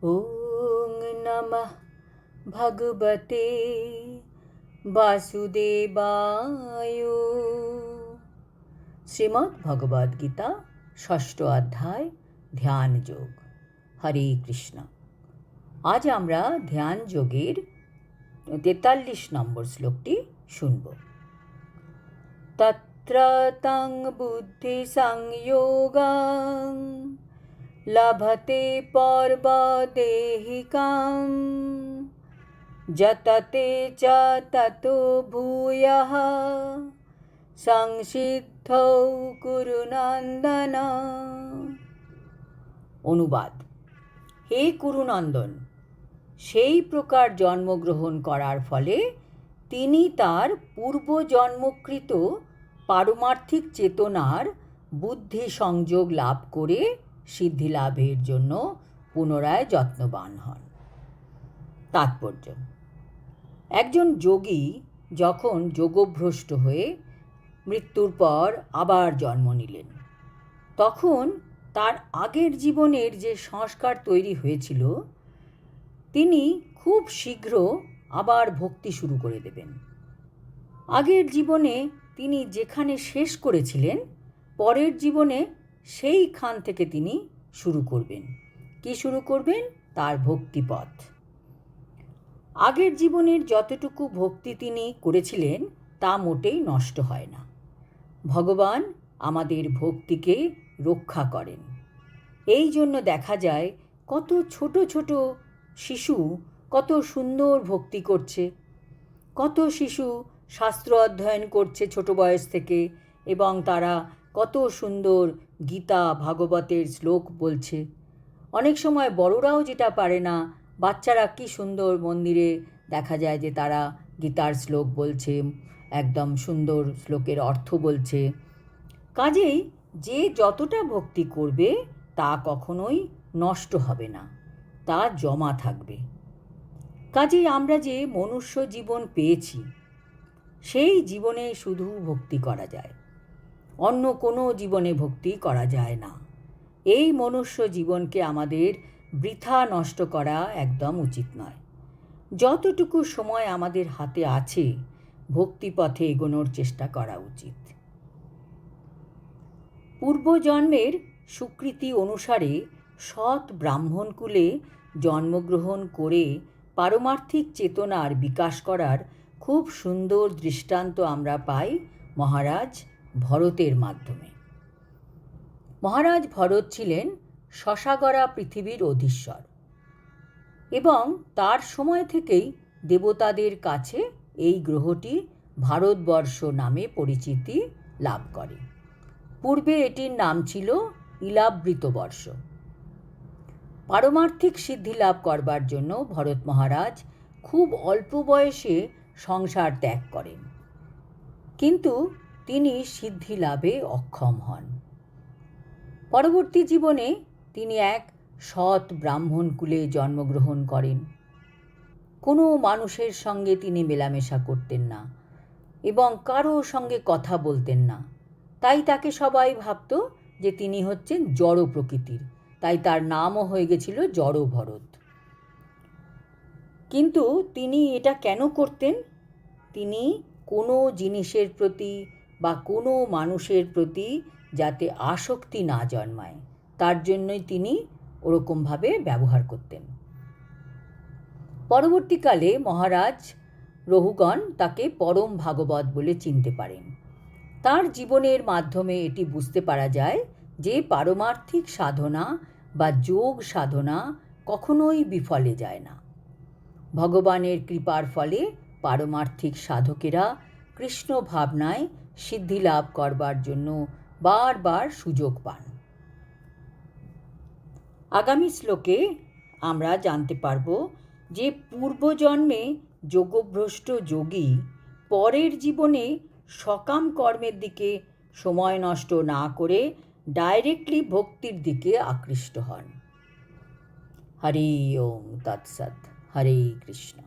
ওং নমঃ ভগবতে বাসুদেবায়। শ্রীমদ্ ভগবদ্ গীতা ষষ্ঠ অধ্যায় ধ্যান যোগ। হরে কৃষ্ণ। আজ আমরা ধ্যান যোগের 43 নম্বর শ্লোকটি শুনব। তত্র তং বুদ্ধি সংযোগং লভতে পর্বদেহিকাম যততে চ ততো ভূয়ঃ সংসিদ্ধৌ কুরু নন্দন। অনুবাদ: হে কুরুনন্দন, সেই প্রকার জন্মগ্রহণ করার ফলে তিনি তার পূর্বজন্মকৃত পারমার্থিক চেতনার বুদ্ধি সংযোগ লাভ করে সিদ্ধি লাভের জন্য পুনরায় যত্নবান হন। তাৎপর্য: একজন যোগী যখন যোগভ্রষ্ট হয়ে মৃত্যুর পর আবার জন্ম নিলেন, তখন তার আগের জীবনের যে সংস্কার তৈরি হয়েছিল, তিনি খুব শীঘ্র আবার ভক্তি শুরু করে দেবেন। আগের জীবনে তিনি যেখানে শেষ করেছিলেন, পরের জীবনে সেইখান থেকে তিনি শুরু করবেন। কি শুরু করবেন? তার ভক্তিপথ। আগের জীবনের যতটুকু ভক্তি তিনি করেছিলেন তা মোটেই নষ্ট হয় না। ভগবান আমাদের ভক্তিকে রক্ষা করেন। এই জন্য দেখা যায় কত ছোট ছোট শিশু কত সুন্দর ভক্তি করছে, কত শিশু শাস্ত্র অধ্যয়ন করছে ছোট বয়স থেকে, এবং তারা কত সুন্দর গীতা ভাগবতের শ্লোক বলছে। অনেক সময় বড়রাও যেটা পারে না, বাচ্চারা কি সুন্দর মন্দিরে দেখা যায় যে তারা গীতার শ্লোক বলছে, একদম সুন্দর শ্লোকের অর্থ বলছে। কাজেই যে যতটা ভক্তি করবে তা কখনোই নষ্ট হবে না, তা জমা থাকবে। কাজেই আমরা যে মনুষ্য জীবন পেয়েছি, সেই জীবনে শুধু ভক্তি করা যায়, অন্য কোনো জীবনে ভক্তি করা যায় না। এই মনুষ্য জীবনকে আমাদের বৃথা নষ্ট করা একদম উচিত নয়। যতটুকু সময় আমাদের হাতে আছে, ভক্তিপথে এগোনোর চেষ্টা করা উচিত। পূর্বজন্মের স্বীকৃতি অনুসারে সৎ ব্রাহ্মণকুলে জন্মগ্রহণ করে পারমার্থিক চেতনার বিকাশ করার খুব সুন্দর দৃষ্টান্ত আমরা পাই মহারাজ ভরতের মাধ্যমে। মহারাজ ভরত ছিলেন শশাগরা পৃথিবীর অধীশ্বর, এবং তার সময় থেকেই দেবতাদের কাছে এই গ্রহটি ভারতবর্ষ নামে পরিচিতি লাভ করে। পূর্বে এটির নাম ছিল ইলাবৃতবর্ষ। পারমার্থিক সিদ্ধি লাভ করবার জন্য ভরত মহারাজ খুব অল্প বয়সে সংসার ত্যাগ করেন, কিন্তু তিনি সিদ্ধি লাভে অক্ষম হন। পরবর্তী জীবনে তিনি এক সৎ ব্রাহ্মণ কুলে জন্মগ্রহণ করেন। কোনো মানুষের সঙ্গে তিনি মেলামেশা করতেন না এবং কারো সঙ্গে কথা বলতেন না। তাই তাকে সবাই ভাবত যে তিনি হচ্ছেন জড় প্রকৃতির, তাই তার নামও হয়ে গেছিল জড় ভরত। কিন্তু তিনি এটা কেন করতেন? তিনি কোনো জিনিসের প্রতি বা কোনো মানুষের প্রতি যাতে আসক্তি না জন্মায়, তার জন্যই তিনি ওরকমভাবে ব্যবহার করতেন। পরবর্তীকালে মহারাজ রঘুগণ তাকে পরম ভাগবত বলে চিনতে পারেন। তার জীবনের মাধ্যমে এটি বুঝতে পারা যায় যে পারমার্থিক সাধনা বা যোগ সাধনা কখনোই বিফলে যায় না। ভগবানের কৃপার ফলে পারমার্থিক সাধকেরা কৃষ্ণ ভাবনায় সিদ্ধি লাভ করবার জন্য বারবার সুযোগ পান। আগামী শ্লোকে আমরা জানতে পারব যে পূর্বজন্মে যোগভ্রষ্ট যোগী পরের জীবনে সকাম কর্মের দিকে সময় নষ্ট না করে ডাইরেক্টলি ভক্তির দিকে আকৃষ্ট হন। হরি ওম তৎসৎ। হরে কৃষ্ণ।